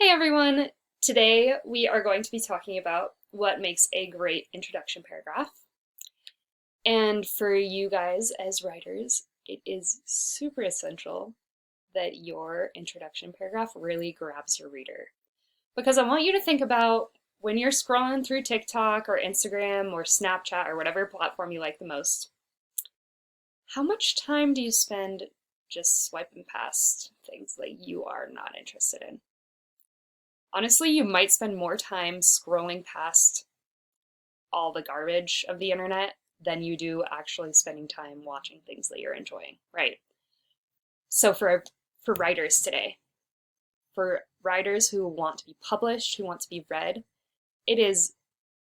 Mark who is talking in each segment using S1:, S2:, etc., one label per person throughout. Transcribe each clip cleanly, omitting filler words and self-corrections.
S1: Hey everyone! Today we are going to be talking about what makes a great introduction paragraph. And for you guys as writers, it is super essential that your introduction paragraph really grabs your reader. Because I want you to think about when you're scrolling through TikTok or Instagram or Snapchat or whatever platform you like the most, how much time do you spend just swiping past things that you are not interested in? Honestly, you might spend more time scrolling past all the garbage of the internet than you do actually spending time watching things that you're enjoying, right? So for writers today, for writers who want to be published, who want to be read, it is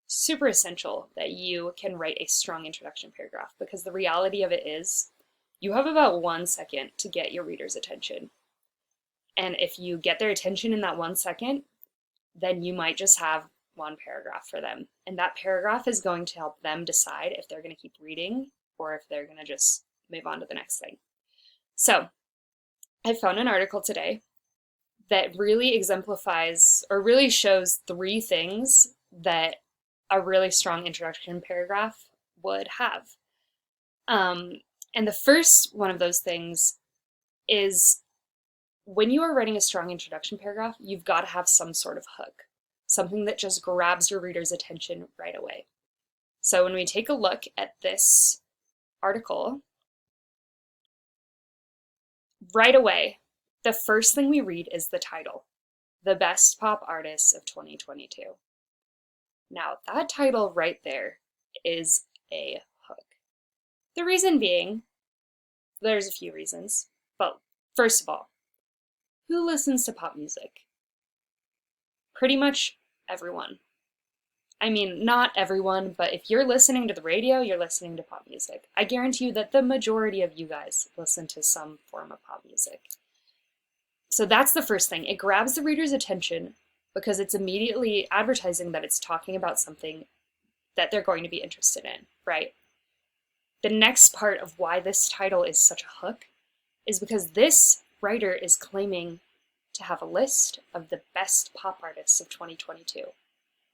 S1: super essential that you can write a strong introduction paragraph because the reality of it is you have about 1 second to get your reader's attention. And if you get their attention in that 1 second, then you might just have one paragraph for them. And that paragraph is going to help them decide if they're going to keep reading or if they're going to just move on to the next thing. So I found an article today that really exemplifies or really shows 3 things that a really strong introduction paragraph would have. And the first one of those things is when you are writing a strong introduction paragraph, you've got to have some sort of hook, something that just grabs your reader's attention right away. So when we take a look at this article, right away, the first thing we read is the title, The Best Pop Artists of 2022. Now, that title right there is a hook. The reason being, there's a few reasons, but first of all, who listens to pop music? Pretty much everyone. I mean, not everyone, but if you're listening to the radio, you're listening to pop music. I guarantee you that the majority of you guys listen to some form of pop music. So that's the first thing. It grabs the reader's attention because it's immediately advertising that it's talking about something that they're going to be interested in, right? The next part of why this title is such a hook is because this writer is claiming to have a list of the best pop artists of 2022.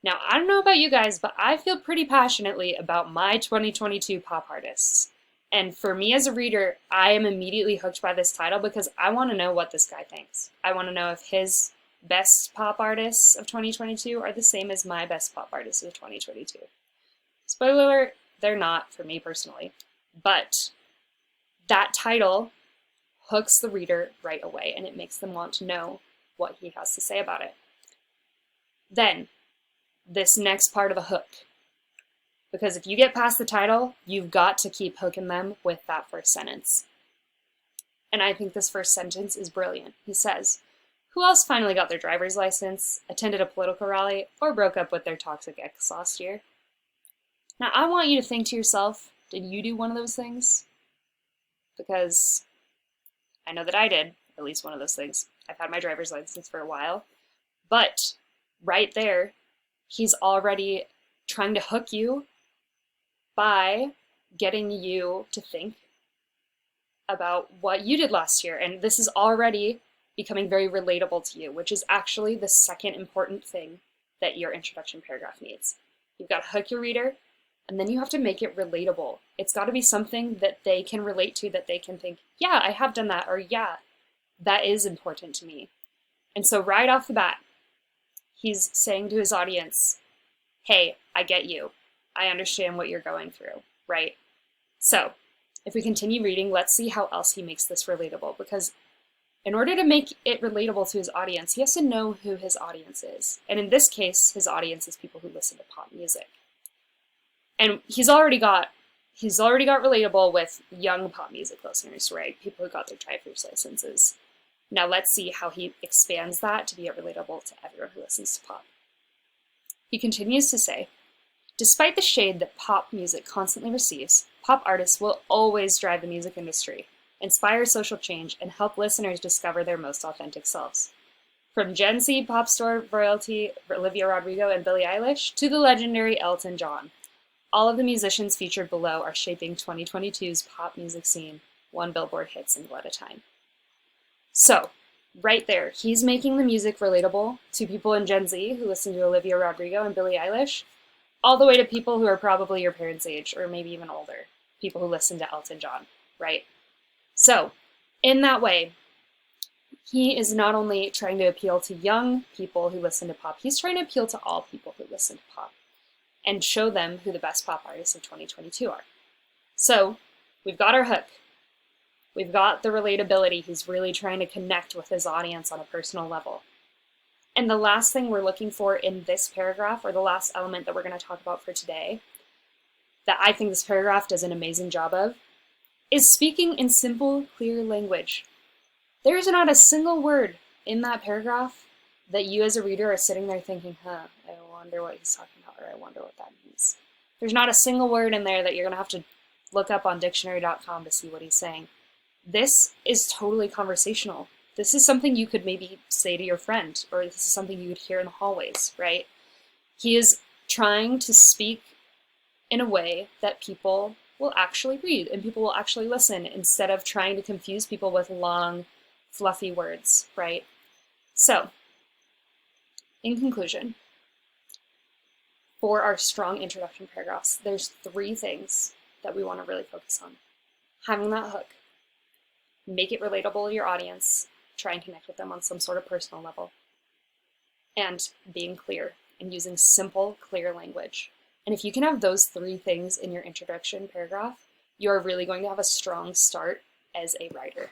S1: Now, I don't know about you guys, but I feel pretty passionately about my 2022 pop artists. And for me as a reader, I am immediately hooked by this title because I want to know what this guy thinks. I want to know if his best pop artists of 2022 are the same as my best pop artists of 2022. Spoiler alert, they're not for me personally. But that title hooks the reader right away and it makes them want to know what he has to say about it. Then, this next part of a hook. Because if you get past the title, you've got to keep hooking them with that first sentence. And I think this first sentence is brilliant. He says, "Who else finally got their driver's license, attended a political rally, or broke up with their toxic ex last year?" Now, I want you to think to yourself, did you do one of those things? Because I know that I did at least one of those things. I've had my driver's license for a while. But right there, he's already trying to hook you by getting you to think about what you did last year. And this is already becoming very relatable to you, which is actually the second important thing that your introduction paragraph needs. You've got to hook your reader, and then you have to make it relatable. It's got to be something that they can relate to, that they can think, yeah, I have done that, or yeah, that is important to me. And so right off the bat, he's saying to his audience, hey, I get you. I understand what you're going through, right? So if we continue reading, let's see how else he makes this relatable, because in order to make it relatable to his audience, he has to know who his audience is. And in this case, his audience is people who listen to pop music. And he's already got relatable with young pop music listeners, right? People who got their driver's licenses. Now let's see how he expands that to be relatable to everyone who listens to pop. He continues to say, despite the shade that pop music constantly receives, pop artists will always drive the music industry, inspire social change, and help listeners discover their most authentic selves. From Gen Z pop star royalty Olivia Rodrigo and Billie Eilish to the legendary Elton John, all of the musicians featured below are shaping 2022's pop music scene, one Billboard hit single at a time. So, Right there, he's making the music relatable to people in Gen Z who listen to Olivia Rodrigo and Billie Eilish, all the way to people who are probably your parents' age or maybe even older, people who listen to Elton John, right? So, in that way, he is not only trying to appeal to young people who listen to pop, he's trying to appeal to all people who listen to pop and show them who the best pop artists of 2022 are. So, we've got our hook. We've got the relatability. He's really trying to connect with his audience on a personal level. And the last thing we're looking for in this paragraph, or the last element that we're going to talk about for today, that I think this paragraph does an amazing job of, is speaking in simple, clear language. There is not a single word in that paragraph that you as a reader are sitting there thinking, I wonder what he's talking about, or I wonder what that means. There's not a single word in there that you're going to have to look up on dictionary.com to see what he's saying. This is totally conversational. This is something you could maybe say to your friend, or this is something you would hear in the hallways, right? He is trying to speak in a way that people will actually read and people will actually listen, instead of trying to confuse people with long, fluffy words, right? So, in conclusion, for our strong introduction paragraphs, there's 3 things that we want to really focus on. Having that hook. Make it relatable to your audience. Try and connect with them on some sort of personal level. And being clear and using simple, clear language. And if you can have those 3 things in your introduction paragraph, you are really going to have a strong start as a writer.